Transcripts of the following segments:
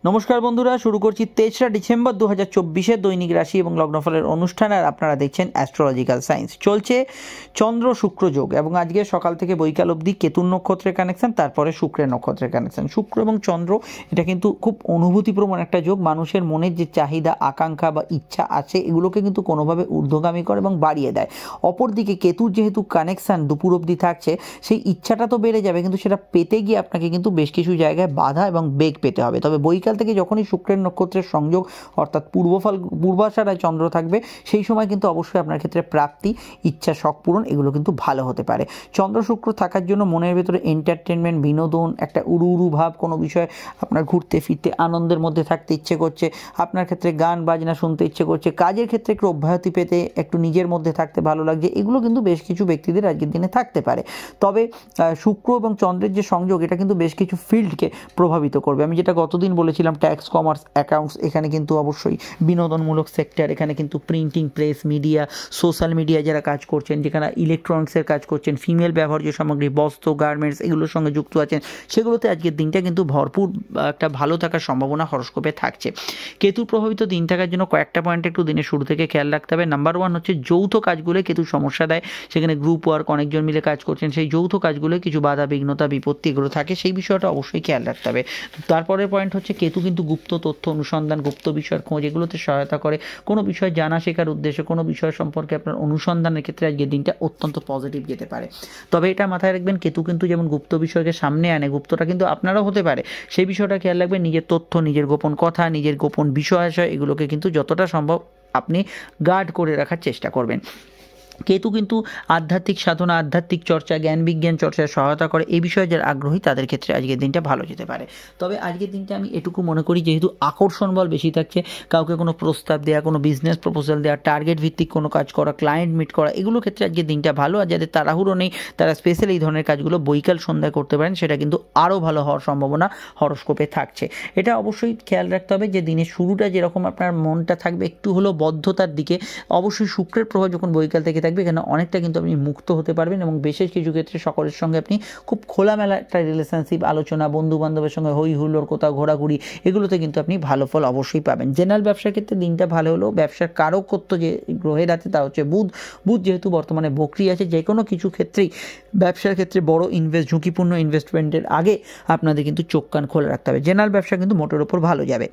নমস্কার বন্ধুরা, শুরু করছি 23রা ডিসেম্বর 2024 দৈনিক রাশি এবং লগ্নফলের অনুষ্ঠান। আর আপনারা দেখছেন অ্যাস্ট্রোলজিক্যাল সায়েন্স। চলছে চন্দ্র শুক্র যোগ এবং আজকে সকাল থেকে বৈকাল অবধি কেতুর নক্ষত্রের কানেকশন, তারপরে শুক্রের নক্ষত্রের কানেকশন। শুক্র এবং চন্দ্র এটা কিন্তু খুব অনুভূতিপ্রবণ একটা যোগ। মানুষের মনের যে চাহিদা, আকাঙ্ক্ষা বা ইচ্ছা আছে এগুলোকে কিন্তু কোনোভাবে ঊর্ধ্বগামী করে এবং বাড়িয়ে দেয়। অপরদিকে কেতুর যেহেতু কানেকশান দুপুর অবধি থাকছে, সেই ইচ্ছাটা তো বেড়ে যাবে, কিন্তু সেটা পেতে গিয়ে আপনাকে কিন্তু বেশ কিছু জায়গায় বাধা এবং বেগ পেতে হবে। তবে বৈকাল থেকে যখনই শুক্রের নক্ষত্রের সংযোগ অর্থাৎ পূর্বাষাঢ়ায় চন্দ্র থাকবে, সেই সময় কিন্তু অবশ্যই আপনার ক্ষেত্রে প্রাপ্তি, ইচ্ছা, শখ পূরণ এগুলো কিন্তু ভালো হতে পারে। চন্দ্র শুক্র থাকার জন্য মনের ভেতরে এন্টারটেনমেন্ট, বিনোদন, একটা উড়ু উড়ু ভাব, কোনো বিষয় আপনার ঘুরতে ফিরতে আনন্দের মধ্যে থাকতে ইচ্ছে করছে, আপনার ক্ষেত্রে গান বাজনা শুনতে ইচ্ছে করছে, কাজের ক্ষেত্রে একটু অব্যাহতি পেতে একটু নিজের মধ্যে থাকতে ভালো লাগছে, এগুলো কিন্তু বেশ কিছু ব্যক্তিদের আজকের দিনে থাকতে পারে। তবে শুক্র এবং চন্দ্রের যে সংযোগ এটা কিন্তু বেশ কিছু ফিল্ডকে প্রভাবিত করবে। আমি যেটা গতদিন বলেছিলাম, ট্যাক্স, কমার্স, অ্যাকাউন্টস, এখানে কিন্তু অবশ্যই বিনোদনমূলক সেক্টর, এখানে কিন্তু printing press, media, social media যারা কাজ করছেন, যেখানে ইলেকট্রনিক্সের কাজ করছেন, ফিমেল ব্যবহার্য সামগ্রী, বস্ত্র, গার্মেন্টস এগুলোর সঙ্গে যুক্ত আছেন, সেগুলোতে আজকের দিনটা কিন্তু ভরপুর একটা ভালো থাকার সম্ভাবনা হরস্কোপে থাকছে। কেতু প্রভাবিত দিন থাকার জন্য কয়েকটা পয়েন্ট একটু দিনের শুরু থেকে খেয়াল রাখতে হবে। নাম্বার 1 হচ্ছে যৌথ কাজগুলো কেতু সমস্যা দেয়। সেখানে গ্রুপ ওয়ার্ক, অনেকজন মিলে কাজ করছেন, সেই যৌথ কাজগুলো কিছু বাধা, বিঘ্নতা, বিপত্তি এগুলো থাকে, সেই বিষয়টা অবশ্যই খেয়াল রাখতে হবে। তারপরের পয়েন্ট হচ্ছে কেতু কিন্তু গুপ্ত তথ্য অনুসন্ধান, গুপ্ত বিষয়ের খোঁজ এগুলোতে সহায়তা করে। কোনো বিষয় জানা শেখার উদ্দেশ্যে, কোনো বিষয় সম্পর্কে আপনার অনুসন্ধানের ক্ষেত্রে আজকের দিনটা অত্যন্ত পজিটিভ যেতে পারে। তবে এটা মাথায় রাখবেন, কেতু কিন্তু যেমন গুপ্ত বিষয়কে সামনে আনে, গুপ্তটা কিন্তু আপনারও হতে পারে, সেই বিষয়টা খেয়াল রাখবেন। নিজের তথ্য, নিজের গোপন কথা, নিজের গোপন বিষয় এগুলোকে কিন্তু যতটা সম্ভব আপনি গার্ড করে রাখার চেষ্টা করবেন। কেতু কিন্তু আধ্যাত্মিক সাধনা, আধ্যাত্মিক চর্চা, জ্ঞান বিজ্ঞান চর্চায় সহায়তা করে। এই বিষয়ে যারা আগ্রহী তাদের ক্ষেত্রে আজকের দিনটা ভালো যেতে পারে। তবে আজকের দিনটা আমি এটুকু মনে করি, যেহেতু আকর্ষণ বল বেশি থাকছে, কাউকে কোনো প্রস্তাব দেওয়া, কোনো বিজনেস প্রপোজাল দেওয়া, টার্গেট ভিত্তিক কোনো কাজ করা, ক্লায়েন্ট মিট করা, এগুলো ক্ষেত্রে আজকের দিনটা ভালো। আর যাদের তাড়াহুড়ো নেই তারা স্পেশাল এই ধরনের কাজগুলো বৈকাল সন্ধ্যায় করতে পারেন, সেটা কিন্তু আরও ভালো হওয়ার সম্ভাবনা হরস্কোপে থাকছে। এটা অবশ্যই খেয়াল রাখতে হবে যে দিনের শুরুটা যেরকম আপনার মনটা থাকবে একটু হলেও বদ্ধতার দিকে, অবশ্যই শুক্রের প্রভাব যখন বৈকাল থেকে থাকবে, এখানে অনেকটা কিন্তু আপনি মুক্ত হতে পারবেন এবং বিশেষ কিছু ক্ষেত্রে সকলের সঙ্গে আপনি খুব খোলামেলা একটা রিলেশনশিপ, আলোচনা, বন্ধু বান্ধবের সঙ্গে হই হুল্লোড়, কোথাও ঘোরাঘুরি, এগুলোতে কিন্তু আপনি ভালো ফল অবশ্যই পাবেন। জেনারেল ব্যবসার ক্ষেত্রে দিনটা ভালো হলেও ব্যবসার কারকত্ব যে গ্রহের আছে তা হচ্ছে বুধ যেহেতু বর্তমানে বকরি আছে, যে কোনো কিছু ক্ষেত্রেই ব্যবসার ক্ষেত্রে বড় ঝুঁকিপূর্ণ ইনভেস্টমেন্টের আগে আপনাদের কিন্তু চোখ কান খোলা রাখতে হবে। জেনারেল ব্যবসা কিন্তু মোটের ওপর ভালো যাবে।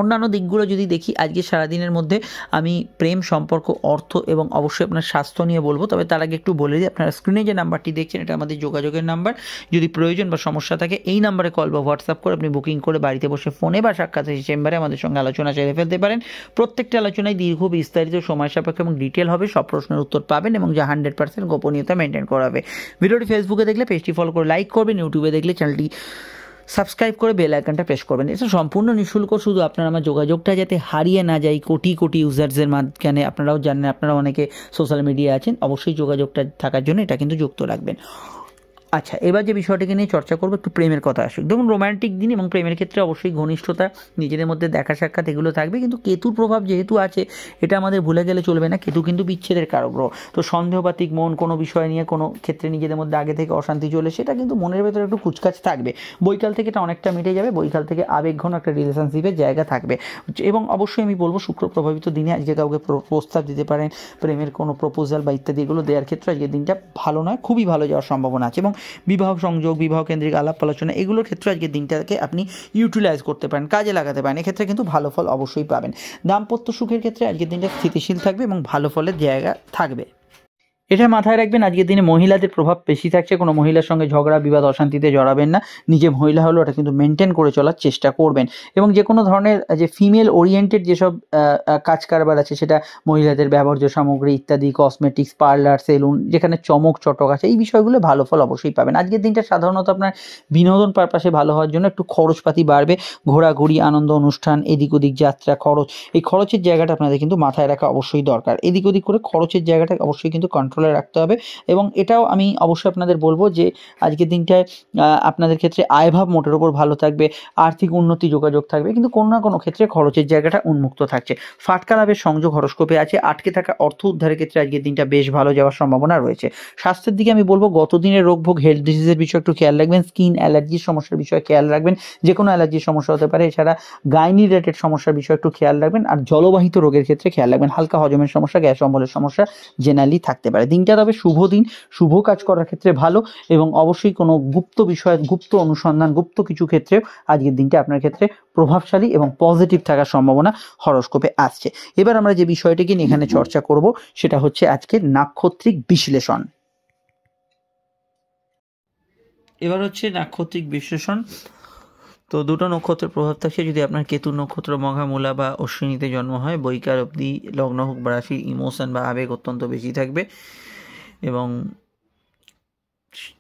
অন্যান্য দিকগুলো যদি দেখি, আজকে সারাদিনের মধ্যে আমি প্রেম, সম্পর্ক, অর্থ এবং অবশ্যই আপনার স্বাস্থ্য নিয়ে বলবো। তবে তার আগে একটু বলে দিই, আপনারা স্ক্রিনে যে নাম্বারটি দেখছেন এটা আমাদের যোগাযোগের নাম্বার। যদি প্রয়োজন বা সমস্যা থাকে এই নাম্বারে কল বা হোয়াটসঅ্যাপ করে আপনি বুকিং করে বাড়িতে বসে ফোনে বা সাক্ষাৎ চেম্বারে আমাদের সঙ্গে আলোচনা সেরে ফেলতে পারেন। প্রত্যেকটা আলোচনায় দীর্ঘ, বিস্তারিত, সময় সাপেক্ষ এবং ডিটেল হবে। সব প্রশ্নের উত্তর পাবেন এবং যা 100% গোপনীয়তা মেনটেন করা হবে। ভিডিওটি ফেসবুকে দেখলে পেজটি ফলো করে লাইক করবেন, ইউটিউবে দেখলে চ্যানেলটি সাবস্ক্রাইব করে বেল আইকনটা প্রেস করবেন। এটা সম্পূর্ণ নিঃশুল্ক, শুধু আপনার আমার যোগাযোগটা যাতে হারিয়ে না যায় কোটি কোটি ইউজার্সের মাঝখানে। আপনারাও জানেন, আপনারা অনেকে সোশ্যাল মিডিয়া আছেন, অবশ্যই যোগাযোগটা থাকার জন্য এটা কিন্তু যুক্ত রাখবেন। আচ্ছা, এবার যে বিষয়টিকে নিয়ে চর্চা করবো, একটু প্রেমের কথা আসুক। দেখুন, রোম্যান্টিক দিন এবং প্রেমের ক্ষেত্রে অবশ্যই ঘনিষ্ঠতা, নিজেদের মধ্যে দেখা সাক্ষাৎ এগুলো থাকবে, কিন্তু কেতুর প্রভাব যেহেতু আছে এটা আমাদের ভুলে গেলে চলবে না। কেতু কিন্তু বিচ্ছেদের কারক গ্রহ। তো সন্দেহবাতিক মন, কোনো বিষয় নিয়ে কোনো ক্ষেত্রে নিজেদের মধ্যে আগে থেকে অশান্তি চলে, সেটা কিন্তু মনের ভেতরে একটু কুচকাচ থাকবে। বৈকাল থেকে এটা অনেকটা মিটে যাবে। বৈকাল থেকে আবেগঘন একটা রিলেশনশিপের জায়গা থাকবে। এবং অবশ্যই আমি বলবো, শুক্র প্রভাবিত দিনে আজকে কাউকে প্রস্তাব দিতে পারেন, প্রেমের কোনো প্রপোজাল বা ইত্যাদি এগুলো দেওয়ার ক্ষেত্রে আজকের দিনটা ভালো নয়, খুবই ভালো যাওয়ার সম্ভাবনা আছে। এবং বিবাহ সংযোগ, বিবাহ কেন্দ্রিক আলাপ আলোচনা এগুলোর ক্ষেত্রে আজকে দিনটাকে আপনি ইউটিলাইজ করতে পারেন, কাজে লাগাতে পারেন, এক্ষেত্রে কিন্তু ভালো ফল অবশ্যই পাবেন। দাম্পত্য সুখের ক্ষেত্রে আজকের দিনটা স্থিতিশীল থাকবে এবং ভালো ফলের জায়গা থাকবে। এটা মাথায় রাখবেন, আজকের দিনে মহিলাদের প্রভাব বেশি থাকছে। কোনো মহিলার সঙ্গে ঝগড়া, বিবাদ, অশান্তিতে জড়াবেন না। নিজে মহিলা হলেও এটা কিন্তু মেনটেন করে চলার চেষ্টা করবেন। এবং যে কোনো ধরনের যে ফিমেল ওরিয়েন্টেড যেসব কাজ কারবার আছে, সেটা মহিলাদের ব্যবহার্য সামগ্রী ইত্যাদি, কসমেটিক্স, পার্লার, সেলুন, যেখানে চমক চটক আছে, এই বিষয়গুলো ভালো ফল অবশ্যই পাবেন। আজকের দিনটা সাধারণত আপনার বিনোদন পারপাসে ভালো হওয়ার জন্য একটু খরচপাতি বাড়বে। ঘোরাঘুরি, আনন্দ অনুষ্ঠান, এদিক ওদিক যাত্রা, খরচ, এই খরচের জায়গাটা আপনাদের কিন্তু মাথায় রাখা অবশ্যই দরকার। এদিক ওদিক করে খরচের জায়গাটা অবশ্যই কিন্তু কন্ট্রোল কন্ট্রোলে রাখতে হবে। এবং এটাও আমি অবশ্যই আপনাদের বলবো যে আজকের দিনটায় আপনাদের ক্ষেত্রে আয়ভাব মোটের ওপর ভালো থাকবে, আর্থিক উন্নতি যোগাযোগ থাকবে, কিন্তু কোনো না কোনো ক্ষেত্রে খরচের জায়গাটা উন্মুক্ত থাকছে। ফাটকা লাভের সংযোগ হরস্কোপে আছে। আটকে থাকা অর্থ উদ্ধারের ক্ষেত্রে আজকের দিনটা বেশ ভালো যাওয়ার সম্ভাবনা রয়েছে। স্বাস্থ্যের দিকে আমি বলবো গত দিনের রোগভোগ, হেলথ ডিজিজের বিষয়ে একটু খেয়াল রাখবেন, স্কিন অ্যালার্জির সমস্যার বিষয়ে খেয়াল রাখবেন, যে কোনো অ্যালার্জির সমস্যা হতে পারে। এছাড়া গাইনি রিলেটেড সমস্যার বিষয়ে একটু খেয়াল রাখবেন, আর জলবাহিত রোগের ক্ষেত্রে খেয়াল রাখবেন। হালকা হজমের সমস্যা, গ্যাস অম্বলের সমস্যা জেনারেলি থাকতে পারে। দিনটা তবে শুভ দিন, শুভ কাজ করার ক্ষেত্রে ভালো, এবং অবশ্যই কোনো গুপ্ত বিষয়, গুপ্ত অনুসন্ধান, গুপ্ত কিছু ক্ষেত্রে আজকের দিনটা আপনার ক্ষেত্রে প্রভাবশালী এবং পজিটিভ থাকার সম্ভাবনা হরস্কোপে আসছে। এবার আমরা যে বিষয়টিকে নিয়ে এখানে চর্চা করব সেটা হচ্ছে আজকের নাক্ষত্রিক বিশ্লেষণ। এবার হচ্ছে নাক্ষত্রিক বিশ্লেষণ। তো দুটো নক্ষত্রের প্রভাব থাকছে। যদি আপনার কেতু নক্ষত্র মঘা, মূলা বা অশ্বিনীতে জন্ম হয়, বৈকাল অবধি লগ্ন হোক বা রাশির ইমোশন বা আবেগ অত্যন্ত বেশি থাকবে। এবং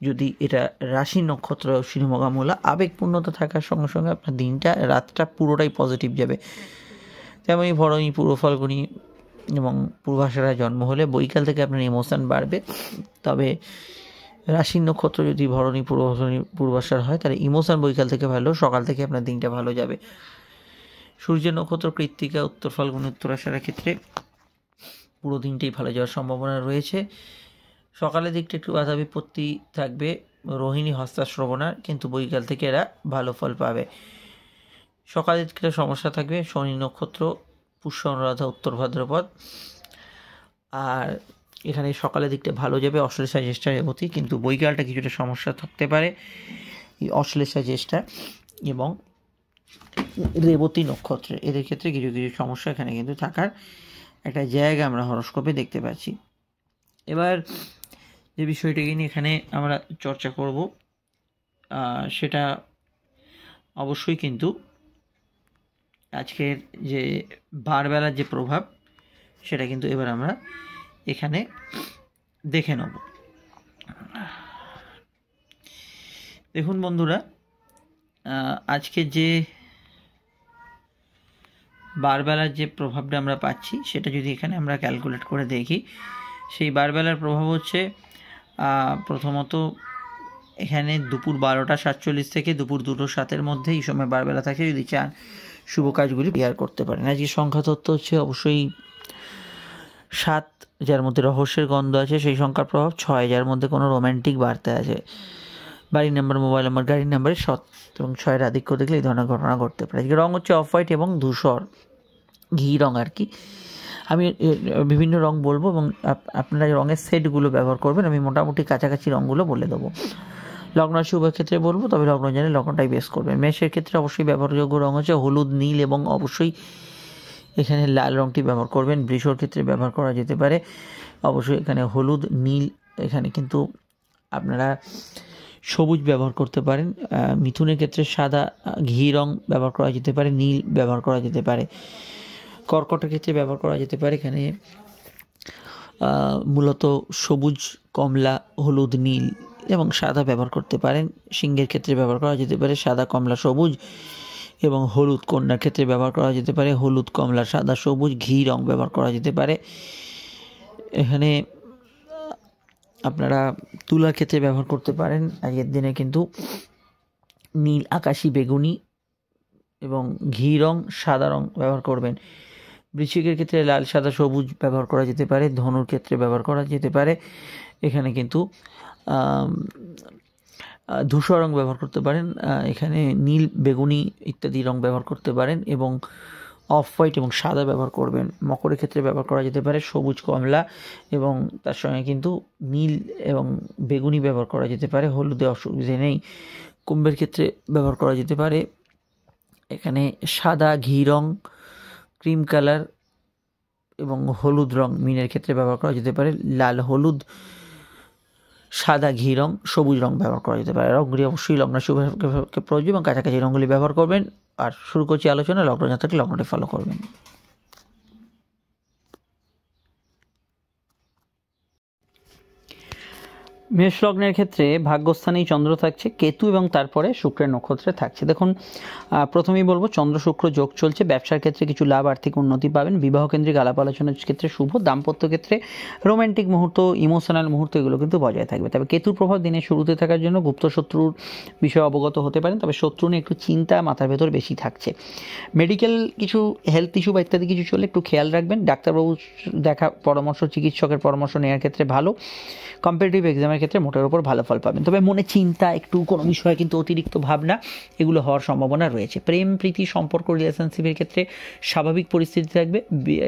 যদি এটা রাশি নক্ষত্র অশ্বিনী মঘা মূলা, আবেগপূর্ণতা থাকার সঙ্গে সঙ্গে আপনার দিনটা, রাতটা পুরোটাই পজিটিভ যাবে। তেমনই ভরণী, পূর্ব ফাল্গুনী এবং পূর্বাষাঢ়ায় জন্ম হলে বৈকাল থেকে আপনার ইমোশন বাড়বে। তবে রাশির নক্ষত্র যদি ভরণী, পূর্বাষাঢ় হয়, তাহলে ইমোশন বৈকাল থেকে ভালো, সকাল থেকে আপনার দিনটা ভালো যাবে। সূর্যের নক্ষত্র কৃত্তিকা, উত্তর ফাল্গুনী, উত্তরাষাঢ়ার ক্ষেত্রে পুরো দিনটাই ভালো যাওয়ার সম্ভাবনা রয়েছে। সকালের দিকটা একটু বাধা বিপত্তি থাকবে রোহিণী, হস্তাশ্রবণার, কিন্তু বৈকাল থেকে এরা ভালো ফল পাবে। সকালের দিকটা সমস্যা থাকবে শনি নক্ষত্র, পুষ্য, অনুরাধা, উত্তর ভাদ্রপদ। আর এখানে সকালের দিকটা ভালো যাবে অশ্লেষা, জ্যেষ্ঠা, রেবতী, কিন্তু বৈকালটা কিছুটা সমস্যা থাকতে পারে এই অশ্লেষা, জ্যেষ্ঠা এবং রেবতী নক্ষত্রে। এদের ক্ষেত্রে কিছু কিছু সমস্যা এখানে কিন্তু থাকার একটা জায়গা আমরা হরস্কোপে দেখতে পাচ্ছি। এবার যে বিষয়টিকে নিয়ে এখানে আমরা চর্চা করব সেটা অবশ্যই কিন্তু আজকের যে বারবেলার যে প্রভাব, সেটা কিন্তু এবার আমরা এখানে দেখে নেব। দেখুন বন্ধুরা, আজকে যে বারবেলার যে প্রভাবটা আমরা পাচ্ছি সেটা যদি এখানে আমরা ক্যালকুলেট করে দেখি, সেই বারবেলার প্রভাব হচ্ছে প্রথমত এখানে দুপুর 12:47 থেকে দুপুর 2:07 মধ্যে এই সময় বারবেলা থাকে। যদি চান শুভ কাজগুলি বিহার করতে পারেন। আজকে সংখ্যা তত্ত্ব হচ্ছে অবশ্যই 7, যার মধ্যে রহস্যের গন্ধ আছে, সেই সংখ্যার প্রভাব 6, যার মধ্যে কোনো রোম্যান্টিক বার্তা আছে। বাড়ির নাম্বার, মোবাইল নাম্বার, গাড়ির নাম্বারে 7 এবং 6-এর আধিক্য দেখলে এই ধরনের ঘটনা ঘটতে পারে। আজকে রঙ হচ্ছে অফ হোয়াইট এবং ধূসর, ঘি রঙ আর কি। আমি বিভিন্ন রঙ বলবো এবং আপনারা রঙের সেটগুলো ব্যবহার করবেন। আমি মোটামুটি কাছাকাছি রঙগুলো বলে দেবো। লগ্ন রাশি উভয়ের ক্ষেত্রে বলবো, তবে লগ্ন জানে লগ্নটাই বেস করবেন। মেষের ক্ষেত্রে অবশ্যই ব্যবহারযোগ্য রঙ হচ্ছে হলুদ, নীল এবং অবশ্যই এখানে লাল রঙটি ব্যবহার করবেন। বৃষর ক্ষেত্রে ব্যবহার করা যেতে পারে অবশ্যই এখানে হলুদ, নীল, এখানে কিন্তু আপনারা সবুজ ব্যবহার করতে পারেন। মিথুনের ক্ষেত্রে সাদা, ঘি রং ব্যবহার করা যেতে পারে, নীল ব্যবহার করা যেতে পারে। কর্কটের ক্ষেত্রে ব্যবহার করা যেতে পারে এখানে মূলত সবুজ, কমলা, হলুদ, নীল এবং সাদা ব্যবহার করতে পারেন। সিংহের ক্ষেত্রে ব্যবহার করা যেতে পারে সাদা, কমলা, সবুজ এবং হলুদ। কন্যার ক্ষেত্রে ব্যবহার করা যেতে পারে হলুদ, কমলা, সাদা, সবুজ, ঘি রং ব্যবহার করা যেতে পারে। এখানে আপনারা তুলার ক্ষেত্রে ব্যবহার করতে পারেন আজকের দিনে কিন্তু নীল, আকাশি, বেগুনি এবং ঘি রং, সাদা রং ব্যবহার করবেন। বৃশ্চিকের ক্ষেত্রে লাল, সাদা, সবুজ ব্যবহার করা যেতে পারে। ধনুর ক্ষেত্রে ব্যবহার করা যেতে পারে এখানে কিন্তু ধূসর রং ব্যবহার করতে পারেন। এখানে নীল, বেগুনি ইত্যাদি রং ব্যবহার করতে পারেন এবং অফ হোয়াইট এবং সাদা ব্যবহার করবেন। মকরের ক্ষেত্রে ব্যবহার করা যেতে পারে সবুজ, কমলা এবং তার সঙ্গে কিন্তু নীল এবং বেগুনি ব্যবহার করা যেতে পারে। হলুদে অসুবিধে নেই। কুম্ভের ক্ষেত্রে ব্যবহার করা যেতে পারে এখানে সাদা, ঘি রং, ক্রিম কালার এবং হলুদ রং। মীনের ক্ষেত্রে ব্যবহার করা যেতে পারে লাল, হলুদ, সাদা, ঘি রং, সবুজ রং ব্যবহার করা যেতে পারে। রঙগুলি অবশ্যই লগ্ন শুভকে প্রয়োজন এবং কাছাকাছি রঙগুলি ব্যবহার করবেন। আর শুরু করছি আলোচনা। লগ্ন যা থাকলে লগ্নটি ফলো করবেন। মেষ লগ্নের ক্ষেত্রে ভাগ্যস্থানেই চন্দ্র থাকছে, কেতু এবং তারপরে শুক্রের নক্ষত্রে থাকছে। দেখুন, প্রথমেই বলবো চন্দ্র শুক্র যোগ চলছে, ব্যবসার ক্ষেত্রে কিছু লাভ, আর্থিক উন্নতি পাবেন, বিবাহ কেন্দ্রিক আলাপ আলোচনার ক্ষেত্রে শুভ, দাম্পত্য ক্ষেত্রে রোম্যান্টিক মুহূর্ত, ইমোশনাল মুহূর্ত এগুলো কিন্তু বজায় থাকবে। তবে কেতুর প্রভাব দিনের শুরুতে থাকার জন্য গুপ্ত শত্রুর বিষয়ে অবগত হতে পারেন, তবে শত্রু নিয়ে একটু চিন্তা মাথার ভেতর বেশি থাকছে। মেডিকেল কিছু হেলথ ইস্যু বা ইত্যাদি কিছু চলে একটু খেয়াল রাখবেন। ডাক্তারবাবু দেখা পরামর্শ, চিকিৎসকের পরামর্শ নেওয়ার ক্ষেত্রে ভালো। কম্পিটিটিভ এক্সামের ক্ষেত্রে মোটের ওপর ভালো ফল পাবেন। তবে মনে চিন্তা, একটু কোনো বিষয়ে কিন্তু অতিরিক্ত ভাবনা, এগুলো হওয়ার সম্ভাবনা রয়েছে। প্রেম প্রীতি সম্পর্ক রিলেশনশিপের ক্ষেত্রে স্বাভাবিক পরিস্থিতি থাকবে।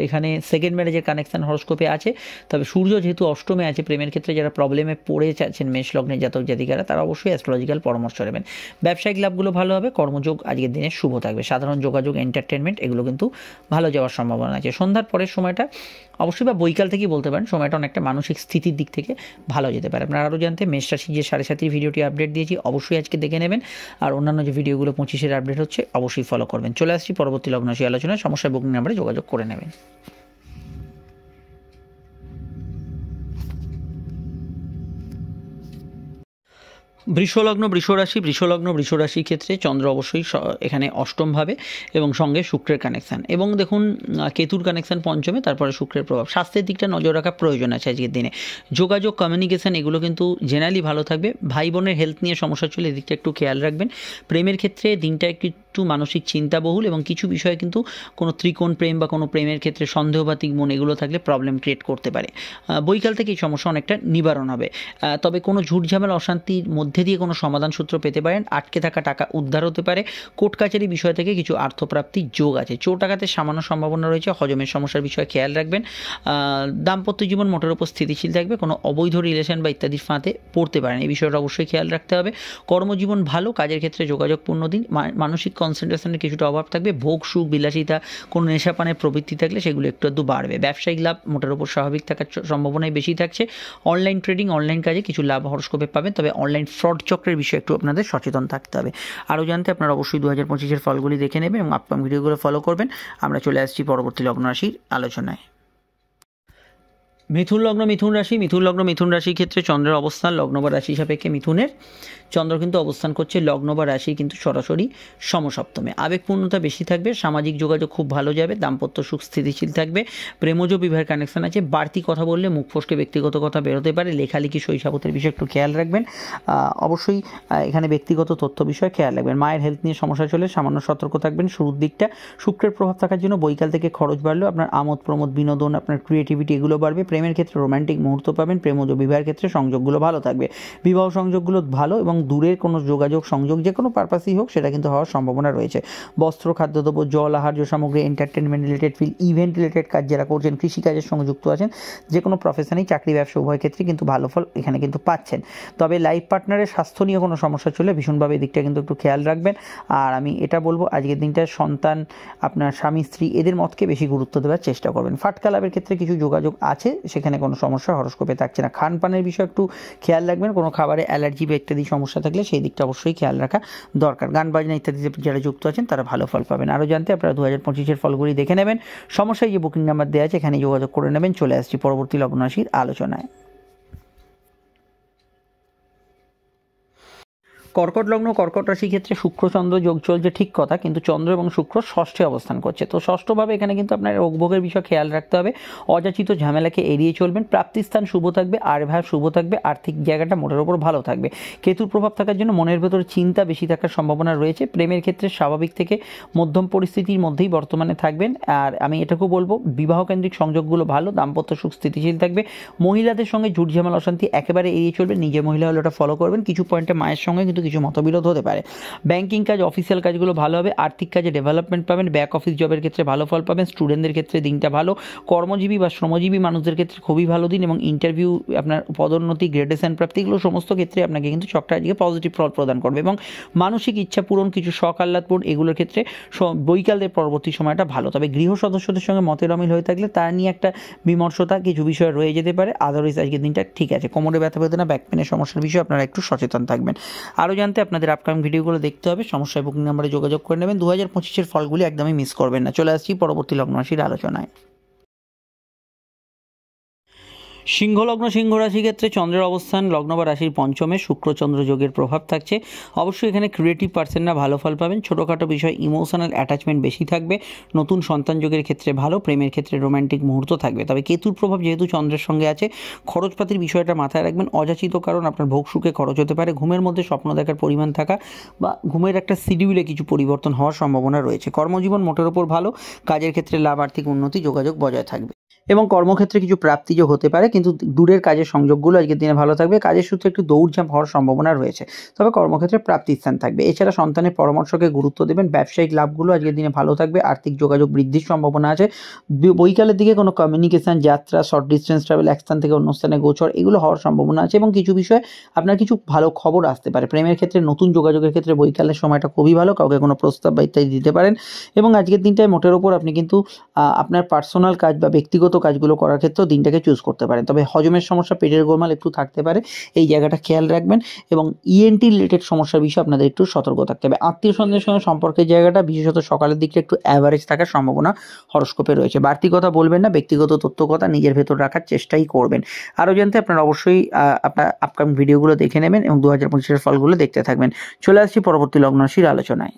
এখানে সেকেন্ড ম্যারেজের কানেকশন হরস্কোপে আছে, তবে সূর্য যেহেতু অষ্টমে আছে, প্রেমের ক্ষেত্রে যারা প্রবলেমে পড়ে যাচ্ছেন মেষ লগ্নের জাতক জাতিকারা, তারা অবশ্যই অ্যাস্ট্রোলজিক্যাল পরামর্শ নেবেন। ব্যবসায়িক লাভগুলো ভালো হবে, কর্মযোগ আজকের দিনে শুভ থাকবে। সাধারণ যোগাযোগ, এন্টারটেনমেন্ট এগুলো কিন্তু ভালো যাওয়ার সম্ভাবনা আছে। সন্ধ্যার পরের সময়টা অবশ্যই, বা বৈকাল থেকেই বলতে পারেন, সময়টা অনেকটা মানসিক স্থিতির দিক থেকে ভালো যেতে পারে। আপনারা আরও জানতে মেষ রাশি যে 7:30 ভিডিওটি আপডেট দিয়েছি অবশ্যই আজকে দেখে নেবেন, আর অন্যান্য যে ভিডিওগুলো 25-এর আপডেট হচ্ছে অবশ্যই ফলো করবেন। চলে আসছি পরবর্তী লগ্ন রাশি আলোচনায়। সমস্যায় বুকিং নাম্বারে যোগাযোগ করে নেবেন। বৃষলগ্ন বৃষরাশির ক্ষেত্রে চন্দ্র অবশ্যই এখানে অষ্টমভাবে এবং সঙ্গে শুক্রের কানেকশান, এবং দেখুন কেতুর কানেকশান পঞ্চমে, তারপরে শুক্রের প্রভাব। স্বাস্থ্যের দিকটা নজর রাখা প্রয়োজন আছে আজকের দিনে। যোগাযোগ, কমিউনিকেশান এগুলো কিন্তু জেনারেলি ভালো থাকবে। ভাই বোনের হেলথ নিয়ে সমস্যা চলে, এদিকটা একটু খেয়াল রাখবেন। প্রেমের ক্ষেত্রে দিনটা একটু মানসিক চিন্তাবহুল, এবং কিছু বিষয়ে কিন্তু কোনো ত্রিকোণ প্রেম বা কোনো প্রেমের ক্ষেত্রে সন্দেহবাতিক মন এগুলো থাকলে প্রবলেম ক্রিয়েট করতে পারে। বৈকাল থেকে এই সমস্যা অনেকটা নিবারণ হবে। তবে কোনো ঝুটঝামেলা অশান্তির মধ্যে দিয়ে কোনো সমাধান সূত্র পেতে পারেন। আটকে থাকা টাকা উদ্ধার হতে পারে। কোর্ট কাছারি বিষয় থেকে কিছু আর্থপ্রাপ্তির যোগ আছে। চোট আঘাতের সামান্য সম্ভাবনা রয়েছে। হজমের সমস্যার বিষয়ে খেয়াল রাখবেন। দাম্পত্য জীবন মোটের উপর স্থিতিশীল থাকবে। কোনো অবৈধ রিলেশন বা ইত্যাদির ফাঁদে পড়তে পারেন, এই বিষয়টা অবশ্যই খেয়াল রাখতে হবে। কর্মজীবন ভালো, কাজের ক্ষেত্রে যোগাযোগপূর্ণ দিন। মানসিক কনসেন্ট্রেশনের কিছুটা অভাব থাকবে। ভোগ সুখ বিলাসিতা, কোনো নেশাপানের প্রবৃত্তি থাকলে সেগুলো একটু আধটু বাড়বে। ব্যবসায়িক লাভ মোটের উপর স্বাভাবিক থাকার সম্ভাবনাই বেশি থাকছে। অনলাইন ট্রেডিং, অনলাইন কাজে কিছু লাভ হরস্কোপে পাবেন, তবে অনলাইন ফ্রড চক্রের বিষয়ে একটু আপনাদের সচেতন থাকতে হবে। আরও জানতে আপনারা অবশ্যই 2025-এর ফলগুলি দেখে নেবেন এবং আপকামিং ভিডিওগুলো ফলো করবেন। আমরা চলে আসছি পরবর্তী লগ্ন রাশির আলোচনায়। মিথুন রাশির ক্ষেত্রে চন্দ্রের অবস্থান লগ্ন বা রাশি সাপেক্ষে মিথুনের চন্দ্র কিন্তু অবস্থান করছে লগ্ন বা রাশি কিন্তু সরাসরি সমসপ্তমে। আবেগপূর্ণতা বেশি থাকবে। সামাজিক যোগাযোগ খুব ভালো যাবে। দাম্পত্য সুখ স্থিতিশীল থাকবে। প্রেমজ বিবাহের কানেকশন আছে। বাড়তি কথা বললে মুখ ফসকে ব্যক্তিগত কথা বেরোতে পারে। লেখালেখি শৈশবতের বিষয়ে একটু খেয়াল রাখবেন। অবশ্যই এখানে ব্যক্তিগত তথ্য বিষয়ে খেয়াল রাখবেন। মায়ের হেলথ নিয়ে সমস্যা চলে, সামান্য সতর্ক থাকবেন শুরুর দিকটা। শুক্রের প্রভাব থাকার জন্য বৈকাল থেকে খরচ বাড়লেও আপনার আমোদ প্রমোদ, বিনোদন, আপনার ক্রিয়েটিভিটি এগুলো বাড়বে। প্রেমের ক্ষেত্রে রোম্যান্টিক মুহূর্ত পাবেন। প্রেমজ বিবাহের ক্ষেত্রে সংযোগগুলো ভালো থাকবে। বিবাহ সংযোগগুলো ভালো, এবং দূরের কোনো যোগাযোগ সংযোগ যে কোনো পারপাসই হোক সেটা কিন্তু হওয়ার সম্ভাবনা রয়েছে। বস্ত্র, খাদ্যদ্রব্য, জল, আহার্য সামগ্রী, entertainment related field, event related কাজ যারা করছেন, কৃষিকাজের সঙ্গে যুক্ত আছেন, যে কোনো প্রফেশনেই, চাকরি ব্যবসা উভয় ক্ষেত্রে কিন্তু ভালো ফল এখানে কিন্তু পাচ্ছেন। তবে লাইফ পার্টনারের স্বাস্থ্য নিয়ে কোনো সমস্যা চলে ভীষণভাবে এদিকটা কিন্তু একটু খেয়াল রাখবেন। আর আমি এটা বলবো আজকের দিনটা সন্তান, আপনার স্বামী স্ত্রী এদের মতকে বেশি গুরুত্ব দেওয়ার চেষ্টা করবেন। ফাটকা লাভের ক্ষেত্রে কিছু যোগাযোগ আছে, সেখানে কোনো সমস্যা হরস্কোপে থাকছে না। খানপানের বিষয়ে একটু খেয়াল রাখবেন। কোনো খাবারে অ্যালার্জি বা ইত্যাদি সমস্যা থাকলে সেই দিকটা অবশ্যই খেয়াল রাখা দরকার। গান বাজনা ইত্যাদিতে যারা যুক্ত আছেন তারা ভালো ফল পাবেন। আরও জানতে আপনারা 2025-এর ফলগুলি দেখে নেবেন। সমস্যায় যে বুকিং নাম্বার দেওয়া আছে এখানে যোগাযোগ করে নেবেন। চলে আসছি পরবর্তী লগ্ন রাশির আলোচনায়। কর্কট লগ্ন কর্কট রাশির ক্ষেত্রে শুক্র চন্দ্র যোগ চলছে ঠিক কথা, কিন্তু চন্দ্র এবং শুক্র ষষ্ঠে অবস্থান করছে। তো ষষ্ঠভাবে এখানে কিন্তু আপনার রোগভোগের বিষয়ে খেয়াল রাখতে হবে। অযাচিত ঝামেলাকে এড়িয়ে চলবেন। প্রাপ্তিস্থান শুভ থাকবে, আয়ভাব শুভ থাকবে, আর্থিক জায়গাটা মোটের ওপর ভালো থাকবে। কেতুর প্রভাব থাকার জন্য মনের ভেতরে চিন্তা বেশি থাকার সম্ভাবনা রয়েছে। প্রেমের ক্ষেত্রে স্বাভাবিক থেকে মধ্যম পরিস্থিতির মধ্যেই বর্তমানে থাকবেন। আর আমি এটাকেও বলবো বিবাহকেন্দ্রিক সংযোগগুলো ভালো, দাম্পত্য সুখ স্থিতিশীল থাকবে। মহিলাদের সঙ্গে ঝুট ঝামেলা অশান্তি একেবারে এড়িয়ে চলবেন। নিজে মহিলা হলে ওটা ফলো করবেন। কিছু পয়েন্টে মায়ের সঙ্গে কিন্তু কিছু মতবিরোধ হতে পারে। ব্যাংকিং কাজ, অফিসিয়াল কাজগুলো ভালো হবে। আর্থিক কাজে ডেভেলপমেন্ট পাবেন। ব্যাক অফিস জবের ক্ষেত্রে ভালো ফল পাবেন। স্টুডেন্টদের ক্ষেত্রে দিনটা ভালো। কর্মজীবী বা শ্রমজীবী মানুষদের ক্ষেত্রে খুবই ভালো দিন, এবং ইন্টারভিউ, আপনার পদোন্নতি, গ্রেডেশন প্রাপ্তি এগুলো সমস্ত ক্ষেত্রে আপনাকে কিন্তু চক্রা আজকে পজিটিভ ফল প্রদান করবে। এবং মানসিক ইচ্ছা পূরণ, কিছু শখ আহ্লাদ পূরণ এগুলোর ক্ষেত্রে বৈকালের পরবর্তী সময়টা ভালো। তবে গৃহ সদস্যদের সঙ্গে মতের অমিল হয়ে থাকলে তা নিয়ে একটা বিমর্ষতা কিছু বিষয় রয়ে যেতে পারে। আদারওয়াইজ আজকের দিনটা ঠিক আছে। কোমরে ব্যথা বেদনা, ব্যাক পেনের সমস্যার বিষয়ে আপনারা একটু সচেতন থাকবেন। আরও জানতে আপনাদের আপকামিং ভিডিওগুলো দেখতে হবে। সমস্যায় বুকিং নাম্বারে যোগাযোগ করে নেবেন। 2025-এর ফলগুলি একদমই মিস করবেন না। চলে আসছি পরবর্তী লগ্ন রাশির আলোচনায়। সিংহলগ্ন সিংহ রাশি ক্ষেত্রে চন্দ্রের অবস্থান লগ্ন বা রাশির পঞ্চমে, শুক্র চন্দ্র যোগের প্রভাব থাকছে। অবশ্যই এখানে ক্রিয়েটিভ পার্সনরা ভালো ফল পাবেন। ছোটোখাটো বিষয় ইমোশনাল অ্যাটাচমেন্ট বেশি থাকবে। নতুন সন্তান যোগের ক্ষেত্রে ভালো, প্রেমের ক্ষেত্রে রোম্যান্টিক মুহূর্ত থাকবে। তবে কেতুর প্রভাব যেহেতু চন্দ্রের সঙ্গে আছে, খরচপাতির বিষয়টা মাথায় রাখবেন। অযাচিত কারণ আপনার ভোগ সুখে খরচ হতে পারে। ঘুমের মধ্যে স্বপ্ন দেখার পরিমাণ থাকা বা ঘুমের একটা শিডিউলে কিছু পরিবর্তন হওয়ার সম্ভাবনা রয়েছে। কর্মজীবন মোটের ওপর ভালো, কাজের ক্ষেত্রে লাভ, আর্থিক উন্নতি, যোগাযোগ বজায় থাকবে এবং কর্মক্ষেত্রে কিছু প্রাপ্তিযোগ হতে পারে, কিন্তু দূরের কাজের সংযোগগুলো আজকের দিনে ভালো থাকবে। কাজের সূত্রে একটু দৌড়ঝাঁপ হওয়ার সম্ভাবনা রয়েছে, তবে কর্মক্ষেত্রে প্রাপ্তির স্থান থাকবে। এছাড়া সন্তানের পরামর্শকে গুরুত্ব দেবেন। ব্যবসায়িক লাভগুলো আজকের দিনে ভালো থাকবে। আর্থিক যোগাযোগ বৃদ্ধির সম্ভাবনা আছে। বৈকালের দিকে কোনো কমিউনিকেশন, যাত্রা, শর্ট ডিস্টেন্স ট্রাভেল, এক স্থান থেকে অন্য স্থানে গোচর, এগুলো হওয়ার সম্ভাবনা আছে এবং কিছু বিষয়ে আপনার কিছু ভালো খবর আসতে পারে। প্রেমের ক্ষেত্রে, নতুন যোগাযোগের ক্ষেত্রে বৈকালের সময়টা খুবই ভালো। কাউকে কোনো প্রস্তাব বা ইত্যাদি দিতে পারেন এবং আজকের দিনটায় মোটের ওপর আপনি কিন্তু আপনার পার্সোনাল কাজ বা ব্যক্তিগত কাজগুলো করার ক্ষেত্রেও দিনটাকে চুজ করতে পারেন। তবে হজমের সমস্যা, পেটের গোলমাল একটু থাকতে পারে, এই জায়গাটা খেয়াল রাখবেন এবং ইএনটি রিলেটেড সমস্যার বিষয়ে আপনাদের একটু সতর্ক থাকতে হবে। আত্মীয় স্বজনের সঙ্গে সম্পর্কের জায়গাটা বিশেষত সকালের দিকটা একটু অ্যাভারেজ থাকার সম্ভাবনা হরস্কোপে রয়েছে। বাড়তি কথা বলবেন না, ব্যক্তিগত তথ্য কথা নিজের ভেতর রাখার চেষ্টাই করবেন। আরও জানতে আপনারা অবশ্যই আপনার আপকামিং ভিডিওগুলো দেখে নেবেন এবং 2025-এর ফলগুলো দেখতে থাকবেন। চলে আসছি পরবর্তী লগ্ন রাশির আলোচনায়।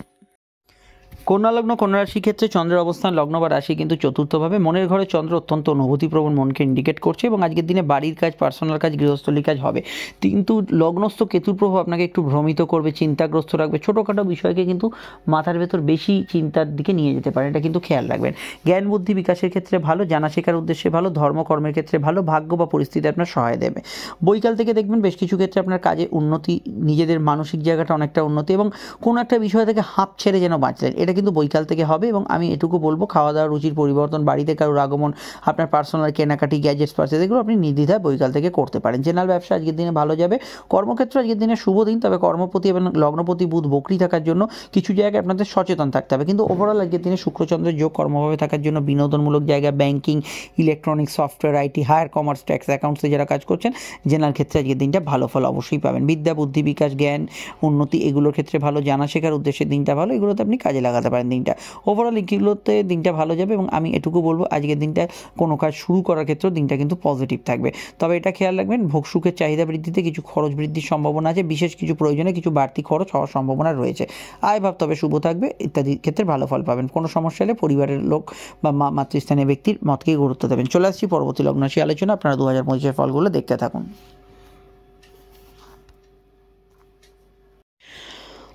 কন্যা লগ্ন কন্যা রাশি ক্ষেত্রে চন্দ্রের অবস্থান লগ্ন বা রাশি কিন্তু চতুর্থভাবে। মনের ঘরে চন্দ্র অত্যন্ত অনুভূতিপ্রবণ মনকে ইন্ডিকেট করছে এবং আজকের দিনে বাড়ির কাজ, পার্সোনাল কাজ, গৃহস্থলী কাজ হবে, কিন্তু লগ্নস্থ কেতুর প্রভাব আপনাকে একটু ভ্রমিত করবে, চিন্তাগ্রস্ত রাখবে। ছোটোখাটো বিষয়কে কিন্তু মাথার ভেতর বেশি চিন্তার দিকে নিয়ে যেতে পারে, এটা কিন্তু খেয়াল রাখবেন। জ্ঞান বুদ্ধি বিকাশের ক্ষেত্রে ভালো, জানা শেখার উদ্দেশ্যে ভালো, ধর্মকর্মের ক্ষেত্রে ভালো, ভাগ্য বা পরিস্থিতি আপনার সহায় দেবে। বৈকাল থেকে দেখবেন বেশ কিছু ক্ষেত্রে আপনার কাজে উন্নতি, নিজেদের মানসিক জায়গাটা অনেকটা উন্নতি এবং কোনো একটা বিষয় থেকে হাঁপ ছেড়ে যেন বাঁচলেন, এটা কিন্তু বৈকাল থেকে হবে। এবং আমি এটুকু বলবো, খাওয়া দাওয়ার রুচির পরিবর্তন, বাড়িতে কারোর আগমন, আপনার পার্সোনাল কেনাকাটি, গ্যাজেটস পারচেজ, এগুলো আপনি নির্দ্বিধায় বৈকাল থেকে করতে পারেন। জেনারেল ব্যবসা আজকের দিনে ভালো যাবে। কর্মক্ষেত্র আজকের দিনে শুভ দিন, তবে কর্মপতি এবং লগ্নপতি বুধ বকরি থাকার জন্য কিছু জায়গায় আপনাদের সচেতন থাকতে হবে। কিন্তু ওভারঅল আজকের দিনে শুক্রচন্দ্রের যোগ কর্মভাবে থাকার জন্য বিনোদনমূলক জায়গা, banking, electronics, software, IT, higher commerce, tax, অ্যাকাউন্টসে যারা কাজ করছেন, জেনারেল ক্ষেত্রে আজকের দিনটা ভালো ফল অবশ্যই পাবেন। বিদ্যা, বুদ্ধি বিকাশ, জ্ঞান উন্নতি, এগুলোর ক্ষেত্রে ভালো, জানা শেখার উদ্দেশ্যে দিনটা ভালো, এগুলোতে আপনি কাজে লাগাতে পারেন দিনটা। ওভারঅল এগুলোতে দিনটা ভালো যাবে এবং আমি এটুকু বলবো, আজকের দিনটা কোনো কাজ শুরু করার ক্ষেত্রেও দিনটা কিন্তু পজিটিভ থাকবে। তবে এটা খেয়াল রাখবেন, ভোগ সুখের চাহিদা বৃদ্ধিতে কিছু খরচ বৃদ্ধির সম্ভাবনা আছে। বিশেষ কিছু প্রয়োজনে কিছু বাড়তি খরচ হওয়ার সম্ভাবনা রয়েছে। আয় ভাব তবে শুভ থাকবে, ইত্যাদি ক্ষেত্রে ভালো ফল পাবেন। কোনো সমস্যা হলে পরিবারের লোক বা মাতৃস্থানীয় ব্যক্তির মতকেই গুরুত্ব দেবেন। চলে আসছি পরবর্তী লগ্ন রাশি আলোচনা। আপনারা 2025-এর ফলগুলো দেখতে থাকুন।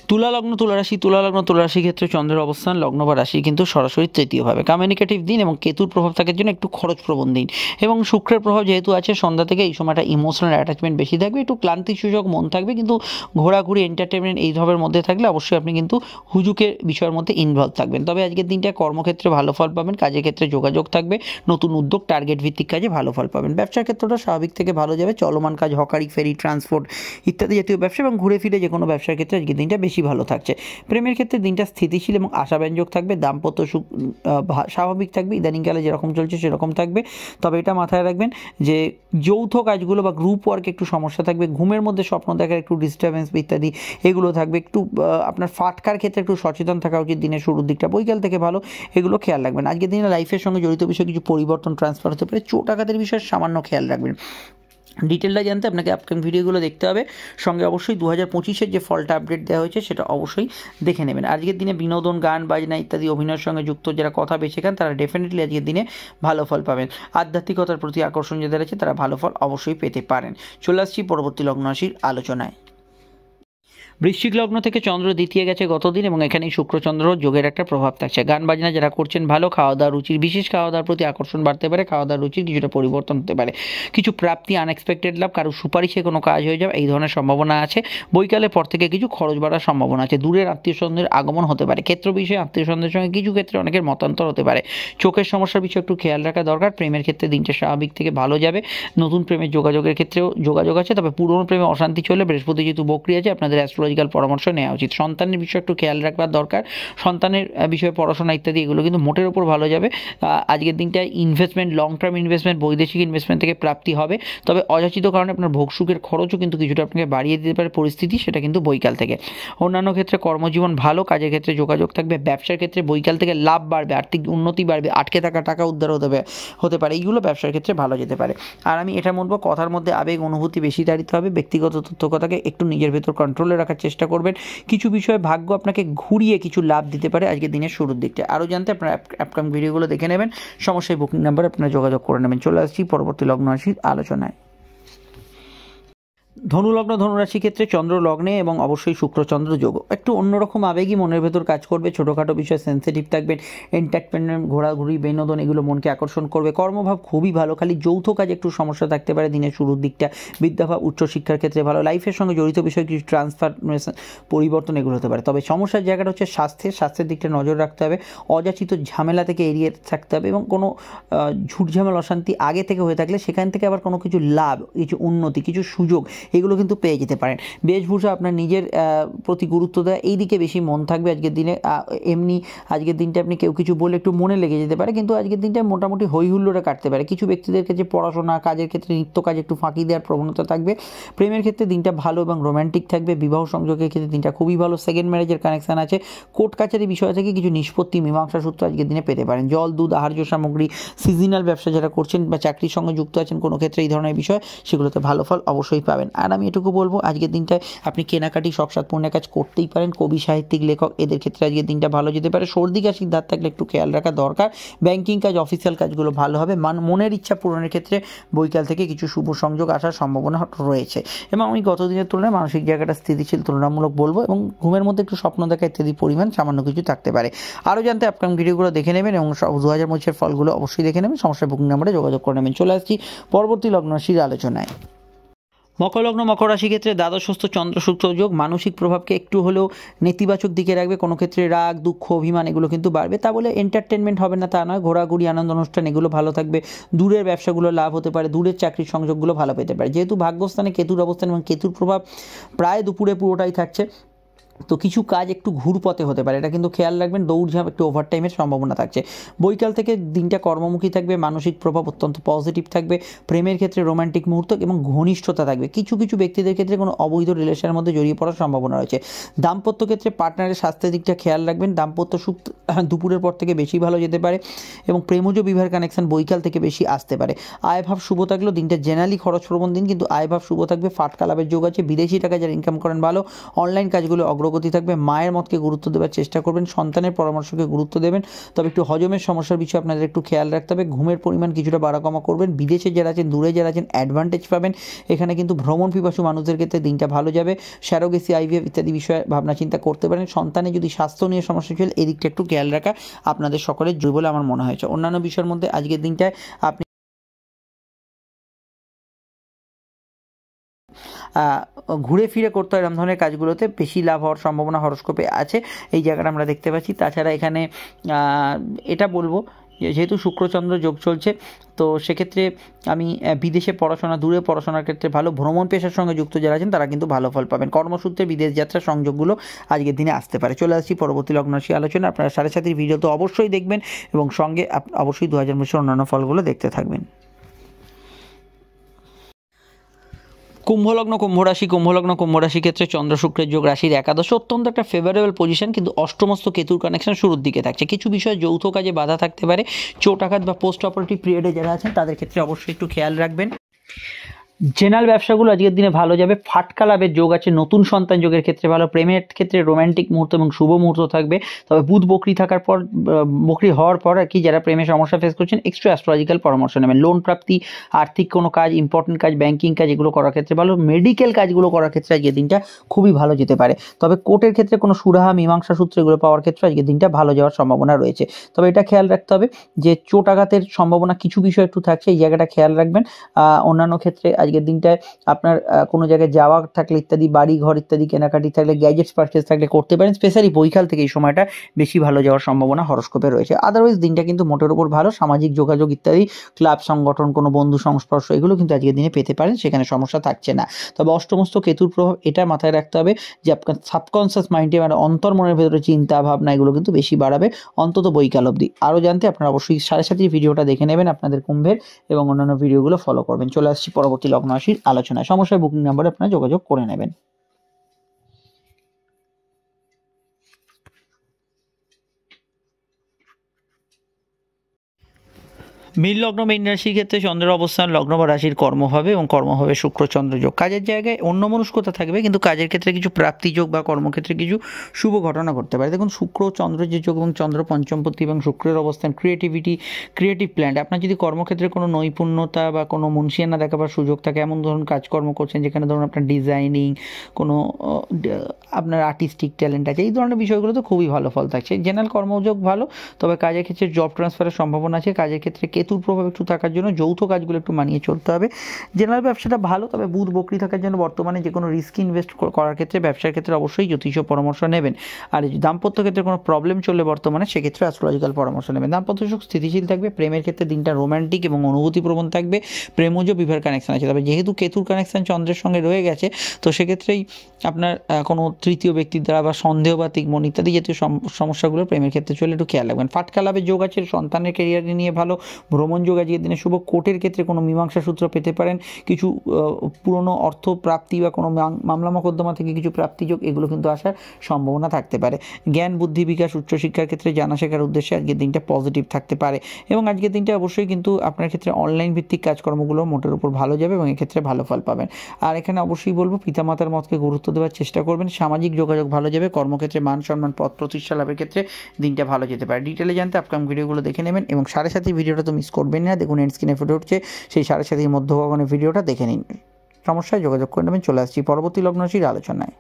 তুলা লগ্ন তুলা রাশি ক্ষেত্রে চন্দ্রের অবস্থান লগ্ন বা রাশি কিন্তু সরাসরি তৃতীয়ভাবে। কমিউনিকেটিভ দিন এবং কেতুর প্রভাব থাকার জন্য একটু খরচপ্রবণ দিন এবং শুক্রের প্রভাব যেহেতু আছে, সন্ধ্যা থেকে এই সময়টা ইমোশনাল অ্যাটাচমেন্ট বেশি থাকবে, একটু ক্লান্তি সূচক মন থাকবে, কিন্তু ঘোরাঘুরি, এন্টারটেনমেন্ট এই ধরনের মধ্যে থাকলে অবশ্যই আপনি কিন্তু হুজুকের বিষয়ের মধ্যে ইনভলভ থাকবেন। তবে আজকের দিনটা কর্মক্ষেত্রে ভালো ফল পাবেন, কাজের ক্ষেত্রে যোগাযোগ থাকবে, নতুন উদ্যোগ, টার্গেট ভিত্তিক কাজে ভালো ফল পাবেন। ব্যবসার ক্ষেত্রটা স্বাভাবিক থেকে ভালো যাবে, চলমান কাজ, হকারি, ফেরি, ট্রান্সপোর্ট ইত্যাদি জাতীয় ব্যবসা এবং ঘুরে ফিরে যে কোনো ব্যবসার ক্ষেত্রে আজকের দিনটা বেশি ভালো থাকছে। প্রেমের ক্ষেত্রে দিনটা স্থিতিশীল এবং আশাব্যঞ্জক থাকবে, দাম্পত্য সুখ স্বাভাবিক থাকবে, ইদানিংকালে যেরকম চলছে সেরকম থাকবে। তবে এটা মাথায় রাখবেন যে যৌথ কাজগুলো বা গ্রুপ ওয়ার্ক একটু সমস্যা থাকবে, ঘুমের মধ্যে স্বপ্ন দেখার একটু ডিস্টারবেন্স ইত্যাদি এগুলো থাকবে। একটু আপনার ফাটকার ক্ষেত্রে একটু সচেতন থাকা উচিত দিনের শুরুর দিকটা, বৈকাল থেকে ভালো, এগুলো খেয়াল রাখবেন। আজকের দিনে লাইফের সঙ্গে জড়িত বিষয়ে কিছু পরিবর্তন, ট্রান্সফার হতে পারে, চোট আঘাতের বিষয়ে সামান্য খেয়াল রাখবেন। ডিটেলটা জানতে আপনাকে আপকামিং ভিডিওগুলো দেখতে হবে, সঙ্গে অবশ্যই 2025-এর যে ফলটা আপডেট দেওয়া হয়েছে সেটা অবশ্যই দেখে নেবেন। আজকের দিনে বিনোদন, গান বাজনা ইত্যাদি অভিনয়ের সঙ্গে যুক্ত যারা কথা বেছে খান, তারা ডেফিনেটলি আজকের দিনে ভালো ফল পাবেন। আধ্যাত্মিকতার প্রতি আকর্ষণ যাদের আছে, তারা ভালো ফল অবশ্যই পেতে পারেন। চলে আসছি পরবর্তী লগ্ন রাশির আলোচনায়। বৃশ্চিক লগ্ন থেকে চন্দ্র দ্বিতীয় গেছে গতদিন এবং এখানেই শুক্রচন্দ্র যোগের একটা প্রভাব থাকছে। গান বাজনা যারা করছেন ভালো, খাওয়া দাওয়ার রুচির, বিশেষ খাওয়া দাওয়ার প্রতি আকর্ষণ বাড়তে পারে, খাওয়া দাওয়ার রুচির কিছুটা পরিবর্তন হতে পারে, কিছু প্রাপ্তি, আনএক্সপেক্টেড লাভ, কারো সুপারিশে কোনো কাজ হয়ে যাবে, এই ধরনের সম্ভাবনা আছে। বৈকালের পর থেকে কিছু খরচ বাড়ার সম্ভাবনা আছে, দূরের আত্মীয় স্বজনের আগমন হতে পারে, ক্ষেত্র বিষয়ে আত্মীয় স্বজনের সঙ্গে কিছু ক্ষেত্রে অনেকের মতান্তর হতে পারে, চোখের সমস্যার বিষয়ে একটু খেয়াল রাখা দরকার। প্রেমের ক্ষেত্রে দিনটা স্বাভাবিক থেকে ভালো যাবে, নতুন প্রেমের যোগাযোগের ক্ষেত্রেও যোগাযোগ আছে, তবে পুরনো প্রেমে অশান্তি চলে, বৃহস্পতি যেহেতু বকরি আছে, আপনাদের অ্যাস্ট্রোলজি অ্যাস্ট্রোলজিক্যাল পরামর্শ নেওয়া উচিত। সন্তানের বিষয়ে একটু খেয়াল রাখবার দরকার, সন্তানের বিষয়ে পড়াশোনা ইত্যাদি এগুলো কিন্তু মোটের ওপর ভালো যাবে। আজকের দিনটায় ইনভেস্টমেন্ট, লং টার্ম ইনভেস্টমেন্ট, বৈদেশিক ইনভেস্টমেন্ট থেকে প্রাপ্তি হবে, তবে অযাচিত কারণে আপনার ভোগ সুখের খরচও কিন্তু কিছুটা আপনাকে বাড়িয়ে দিতে পারে পরিস্থিতি, সেটা কিন্তু বৈকাল থেকে। অন্যান্য ক্ষেত্রে কর্মজীবন ভালো, কাজের ক্ষেত্রে যোগাযোগ থাকবে, ব্যবসার ক্ষেত্রে বৈকাল থেকে লাভ বাড়বে, আর্থিক উন্নতি বাড়বে, আটকে থাকা টাকা উদ্ধার হতে পারে, এইগুলো ব্যবসার ক্ষেত্রে ভালো যেতে পারে। আর আমি এটা বলবো, কথার মধ্যে আবেগ অনুভূতি বেশি দাঁড়িত হবে, ব্যক্তিগত তথ্যকথাকে একটু নিজের ভেতর কন্ট্রোলে রাখার চেষ্টা করবেন। কিছু বিষয়ে ভাগ্য আপনাকে ঘুরিয়ে কিছু লাভ দিতে পারে আজকের দিনের শুরুর দিকটা। আরও জানতে আপনারা আপকামিং ভিডিওগুলো দেখে নেবেন, সমস্যায় বুকিং নাম্বার আপনারা যোগাযোগ করে নেবেন। চলে আসছি পরবর্তী লগ্ন রাশির আলোচনায়। ধনুলগ্ন ধনুরাশি ক্ষেত্রে চন্দ্র লগ্নে এবং অবশ্যই শুক্রচন্দ্র যোগ, একটু অন্যরকম আবেগই মনের ভেতর কাজ করবে, ছোটোখাটো বিষয়ে সেন্সিটিভ থাকবেন, এন্টারটেনমেন্ট, ঘোরাঘুরি, বিনোদন এগুলো মনকে আকর্ষণ করবে। কর্মভাব খুবই ভালো, খালি যৌথ কাজে একটু সমস্যা থাকতে পারে দিনের শুরুর দিকটা। বিদ্যাভাব উচ্চশিক্ষার ক্ষেত্রে ভালো, লাইফের সঙ্গে জড়িত বিষয়ে কিছু ট্রান্সফরমেশন, পরিবর্তন এগুলো হতে পারে। তবে সমস্যার জায়গাটা হচ্ছে স্বাস্থ্যের দিকটা নজর রাখতে হবে, অযাচিত ঝামেলা থেকে এড়িয়ে থাকতে হবে, এবং কোনো ঝুটঝামেলা অশান্তি আগে থেকে হয়ে থাকলে সেখান থেকে আবার কোনো কিছু লাভ, কিছু উন্নতি, কিছু সুযোগ এগুলো কিন্তু পেয়ে যেতে পারেন। বেশভূষা, আপনার নিজের প্রতি গুরুত্ব দেওয়া, এই দিকে বেশি মন থাকবে আজকের দিনে। এমনি আজকের দিনটা আপনি কেউ কিছু বলে একটু মনে লেগে যেতে পারে, কিন্তু আজকের দিনটা মোটামুটি হই হুল্লোড়ে কাটতে পারে। কিছু ব্যক্তিদের কাছে পড়াশোনা, কাজের ক্ষেত্রে নিত্য কাজ একটু ফাঁকি দেওয়ার প্রবণতা থাকবে। প্রেমের ক্ষেত্রে দিনটা ভালো এবং রোম্যান্টিক থাকবে। বিবাহ সংযোগের ক্ষেত্রে দিনটা খুবই ভালো, সেকেন্ড ম্যারেজের কানেকশান আছে। কোর্ট কাছারি বিষয় থেকে কিছু নিষ্পত্তি, মীমাংসা সূত্র আজকের দিনে পেতে পারেন। জল, দুধ, আহার্য সামগ্রী, সিজনাল ব্যবসা যারা করছেন বা চাকরির সঙ্গে যুক্ত আছেন কোনো ক্ষেত্রে এই ধরনের বিষয়, সেগুলোতে ভালো ফল অবশ্যই পাবেন। আর আমি এটুকু বলবো, আজকের দিনটায় আপনি কেনাকাটি, শখ সাত পূর্ণের কাজ করতেই পারেন। কবি, সাহিত্যিক, লেখক এদের ক্ষেত্রে আজকের দিনটা ভালো যেতে পারে। সর্দি কাশির ধার থাকলে একটু খেয়াল রাখা দরকার। ব্যাংকিং কাজ, অফিসিয়াল কাজগুলো ভালো হবে। মনের ইচ্ছা পূরণের ক্ষেত্রে বৈকাল থেকে কিছু শুভ সংযোগ আসার সম্ভাবনা রয়েছে, এবং আমি গত দিনের তুলনায় মানসিক জায়গাটা স্থিতিশীল তুলনামূলক বলবো, এবং ঘুমের মধ্যে একটু স্বপ্ন দেখা ইত্যাদি পরিমাণ সামান্য কিছু থাকতে পারে। আরও জানতে আপকামিং ভিডিওগুলো দেখে নেবেন এবং 2025 ফলগুলো অবশ্যই দেখে নেবেন, সমস্যায় বুকিং নাম্বারে যোগাযোগ করে নেবেন। চলে আসছি পরবর্তী লগ্ন রাশির আলোচনায়। মকর লগ্ন মকর রাশি ক্ষেত্রে দ্বাদশস্থ চন্দ্র শুক্র যোগ মানসিক প্রভাবকে একটু হলেও নেতিবাচক দিকে রাখবে। কোনো ক্ষেত্রে রাগ, দুঃখ, অভিমান এগুলো কিন্তু বাড়বে। তা বলে এন্টারটেনমেন্ট হবে না তা নয়, ঘোরাঘুরি, আনন্দ অনুষ্ঠান এগুলো ভালো থাকবে। দূরের ব্যবসাগুলো লাভ হতে পারে, দূরের চাকরির সংযোগগুলো ভালো পেতে পারে। যেহেতু ভাগ্যস্থানে কেতুর অবস্থান এবং কেতুর প্রভাব প্রায় দুপুরে পুরোটাই থাকছে, তো কিছু কাজ একটু ঘুরপথে হতে পারে, এটা কিন্তু খেয়াল রাখবেন। দৌড়ঝাঁপ, একটু ওভারটাইমের সম্ভাবনা থাকছে। বৈকাল থেকে দিনটা কর্মমুখী থাকবে, মানসিক প্রভাব অত্যন্ত পজিটিভ থাকবে। প্রেমের ক্ষেত্রে রোমান্টিক মুহূর্ত এবং ঘনিষ্ঠতা থাকবে। কিছু কিছু ব্যক্তিদের ক্ষেত্রে কোনো অবৈধ রিলেশনের মধ্যে জড়িয়ে পড়ার সম্ভাবনা রয়েছে। দাম্পত্য ক্ষেত্রে পার্টনারের স্বাস্থ্যের দিকটা খেয়াল রাখবেন। দাম্পত্য সুখ দুপুরের পর থেকে বেশি ভালো যেতে পারে, এবং প্রেমজ বিবাহের কানেকশন বৈকাল থেকে বেশি আসতে পারে। আয়ভাব শুভ থাকলেও দিনটা জেনারেলি খরচপ্রবণ দিন, কিন্তু আয়ভাব শুভ থাকবে। ফাটকা লাভের যোগ আছে। বিদেশি টাকা যারা ইনকাম করেন ভালো। অনলাইন কাজগুলো অগ্রগতি থাকবে। মায়ের মতকে গুরুত্ব দেওয়ার চেষ্টা করবেন, সন্তানের পরামর্শকে গুরুত্ব দেবেন। তবে একটু হজমের সমস্যার বিষয়ে আপনাদের একটু খেয়াল রাখতে হবে। ঘুমের পরিমাণ কিছুটা বাড়া কমা করবেন। বিদেশে যারা আছেন, দূরে যারা আছেন অ্যাডভান্টেজ পাবেন এখানে, কিন্তু ভ্রমণ পিপাসু মানুষদের ক্ষেত্রে দিনটা ভালো যাবে। স্যারোগেসি, আইভিএফ ইত্যাদি বিষয়ে ভাবনা চিন্তা করতে পারেন। সন্তানের যদি স্বাস্থ্য নিয়ে সমস্যা চলে, এদিকটা একটু খেয়াল রাখা আপনাদের সকলের জরুরি বলে আমার মনে হয়েছে। অন্যান্য বিষয়ের মধ্যে আজকের দিনটায় আপনি ঘুরে ফিরে করতে হয়, এরকম ধরনের কাজগুলোতে বেশি লাভ হওয়ার সম্ভাবনা হরস্কোপে আছে, এই জায়গাটা আমরা দেখতে পাচ্ছি। তাছাড়া এখানে এটা বলবো, যেহেতু শুক্রচন্দ্র যোগ চলছে, তো সেক্ষেত্রে আমি বিদেশে পড়াশোনা, দূরে পড়াশোনার ক্ষেত্রে ভালো। ভ্রমণ পেশার সঙ্গে যুক্ত যারা আছেন তারা কিন্তু ভালো ফল পাবেন। কর্মসূত্রে বিদেশ যাত্রার সংযোগগুলো আজকের দিনে আসতে পারে। চলে আসছি পরবর্তী লগ্ন রাশি আলোচনা। আপনারা 7:30 ভিডিও তো অবশ্যই দেখবেন, এবং সঙ্গে অবশ্যই 2025 অন্যান্য ফলগুলো দেখতে থাকবেন। কুম্ভলগ্ন কুম্ভরাশি ক্ষেত্রে চন্দ্র শুক্রের যোগ, রাশির একাদশ, অত্যন্ত একটা ফেভারেবল পজিশন, কিন্তু অষ্টমস্ত কেতুর কানেকশন শুরুর দিকে থাকছে। কিছু বিষয়ে যৌথ কাজে বাধা থাকতে পারে। চোট আঘাত বা পোস্ট অপারেটিভ পিরিয়ডে যারা আছেন তাদের ক্ষেত্রে অবশ্যই একটু খেয়াল রাখবেন। জেনারেল ব্যবসাগুলো আজকের দিনে ভালো যাবে। ফাটকা লাভের যোগ আছে। নতুন সন্তান যোগের ক্ষেত্রে ভালো। প্রেমের ক্ষেত্রে রোম্যান্টিক মুহূর্ত এবং শুভ মুহূর্ত থাকবে। তবে বুধ বকরি থাকার পর, বকরি হওয়ার পর আর কি, যারা প্রেমে সমস্যা ফেস করছেন এক্সট্রা অ্যাস্ট্রোলজিক্যাল পরামর্শ নেবেন। লোন প্রাপ্তি, আর্থিক কোনো কাজ, ইম্পর্টেন্ট কাজ, ব্যাংকিং কাজ এগুলো করার ক্ষেত্রে ভালো। মেডিকেল কাজগুলো করার ক্ষেত্রে আজকের দিনটা খুবই ভালো যেতে পারে। তবে কোর্টের ক্ষেত্রে কোনো সুরাহা, মীমাংসা সূত্র এগুলো পাওয়ার ক্ষেত্রে আজকের দিনটা ভালো যাওয়ার সম্ভাবনা রয়েছে। তবে এটা খেয়াল রাখতে হবে যে চোট আঘাতের সম্ভাবনা কিছু বিষয় একটু থাকছে, এই জায়গাটা খেয়াল রাখবেন। অন্যান্য ক্ষেত্রে আজকে আজকের দিনটায় আপনার কোনো জায়গায় যাওয়া থাকলে ইত্যাদি, বাড়ি ঘর ইত্যাদি কেনাকাটি থাকলে, গ্যাজেটস পারচেস থাকলে করতে পারেন। স্পেশালি বৈকাল থেকে এই সময়টা বেশি ভালো যাওয়ার সম্ভাবনা হরস্কোপে রয়েছে। আদারওয়াইজ দিনটা কিন্তু মোটের উপর ভালো। সামাজিক যোগাযোগ ইত্যাদি, ক্লাব সংগঠন, কোনো বন্ধু সংস্পর্শ এগুলো কিন্তু আজকের দিনে পেতে পারেন, সেখানে সমস্যা থাকছে না। তবে অষ্টমস্ত কেতুর প্রভাব এটা মাথায় রাখতে হবে যে আপনার সাবকনসিয়াস মাইন্ডে মানে অন্তর্মনের ভেতরে চিন্তা ভাবনা এগুলো কিন্তু বেশি বাড়াবে অন্তত বৈকাল অবধি। আরও জানতে আপনারা অবশ্যই 7:30 ভিডিওটা দেখে নেবেন আপনাদের কুম্ভের, এবং অন্যান্য ভিডিওগুলো ফলো করবেন। চলে আসছি পরবর্তী লগ্ন রাশির আলোচনায়। সমস্যায় বুকিং নাম্বারে আপনারা যোগাযোগ করে নেবেন। মীন লগ্ন মীন রাশির ক্ষেত্রে চন্দ্রের অবস্থান লগ্ন বা রাশির কর্ম হবে, এবং কর্ম হবে শুক্র চন্দ্র যোগ। কাজের জায়গায় অন্যমনস্কতা থাকবে, কিন্তু কাজের ক্ষেত্রে কিছু প্রাপ্তি যোগ বা কর্মক্ষেত্রে কিছু শুভ ঘটনা ঘটতে পারে। দেখুন, শুক্র চন্দ্র যে যোগ এবং চন্দ্র পঞ্চমপতি এবং শুক্রের অবস্থান ক্রিয়েটিভিটি, ক্রিয়েটিভ প্ল্যান। আপনার যদি কর্মক্ষেত্রে কোনো নৈপুণ্যতা বা কোনো মুনশিয়ানা দেখাবার সুযোগ থাকে, এমন ধরুন কাজকর্ম করছেন যেখানে ধরুন আপনার ডিজাইনিং, কোনো আপনার আর্টিস্টিক ট্যালেন্ট আছে, এই ধরনের বিষয়গুলো তো খুবই ভালো ফল থাকছে। জেনারেল কর্মযোগ ভালো, তবে কাজের ক্ষেত্রে জব ট্রান্সফারের সম্ভাবনা আছে। কাজের ক্ষেত্রে কেতুর প্রভাব একটু থাকার জন্য যৌথ কাজগুলো একটু মানিয়ে চলতে হবে। জেনারেল ব্যবসাটা ভালো, তবে বুধ বকরি থাকার জন্য বর্তমানে যে কোনো রিস্ক ইনভেস্ট করার ক্ষেত্রে, ব্যবসার ক্ষেত্রে অবশ্যই জ্যোতিষ পরামর্শ নেবেন। আর দাম্পত্য ক্ষেত্রে কোনো প্রবলেম চললে বর্তমানে, সেক্ষেত্রে অ্যাস্ট্রোলজিক্যাল পরামর্শ নেবেন। দাম্পত্য সুখ স্থিতিশীল থাকবে। প্রেমের ক্ষেত্রে দিনটা রোম্যান্টিক এবং অনুভূতিপ্রবণ থাকবে। প্রেমজ বিবাহ কানেকশন আছে, তবে যেহেতু কেতুর কানেকশন চন্দ্রের সঙ্গে রয়ে গেছে, তো সেক্ষেত্রেই আপনার কোনো তৃতীয় ব্যক্তির দ্বারা বা সন্দেহ বা তিকমন ইত্যাদি জাতীয় সমস্যাগুলো প্রেমের ক্ষেত্রে চলে একটু খেয়াল রাখবেন। ফাটকা লাভের যোগ আছে। সন্তানের ক্যারিয়ার নিয়ে ভালো। ভ্রমণ যোগ আজকের দিনে শুভ। কোর্টের ক্ষেত্রে কোনো মীমাংসা সূত্র পেতে পারেন। কিছু পুরনো অর্থ প্রাপ্তি বা কোনো মামলা মোকদ্দমা থেকে কিছু প্রাপ্তি যোগ, এগুলো কিন্তু আসার সম্ভাবনা থাকতে পারে। জ্ঞান বুদ্ধি বিকাশ, উচ্চশিক্ষার ক্ষেত্রে জানা শেখার উদ্দেশ্যে আজকের দিনটা পজিটিভ থাকতে পারে। এবং আজকের দিনটা অবশ্যই কিন্তু আপনার ক্ষেত্রে অনলাইন ভিত্তিক কাজকর্মগুলো মোটের উপর ভালো যাবে, এবং এক্ষেত্রে ভালো ফল পাবেন। আর এখানে অবশ্যই বলবো, পিতামাতার মতকে গুরুত্ব দেওয়ার চেষ্টা করবেন। সামাজিক যোগাযোগ ভালো যাবে। কর্মক্ষেত্রে মান সম্মান, পদ প্রতিষ্ঠা লাভের ক্ষেত্রে দিনটা ভালো যেতে পারে। ডিটেলে জানতে আপকামিং ভিডিওগুলো দেখে নেবেন, এবং 7:30 ভিডিওটা তো মিস করবেন না। দেখুন এন্ড স্ক্রিনে ফুটে উঠছে সেই 7:30 মধ্যভগনের ভিডিওটা দেখে নিন। সমস্যায় যোগাযোগ করে নেবেন। চলে আসছি পরবর্তী লগ্ন রাশির আলোচনায়।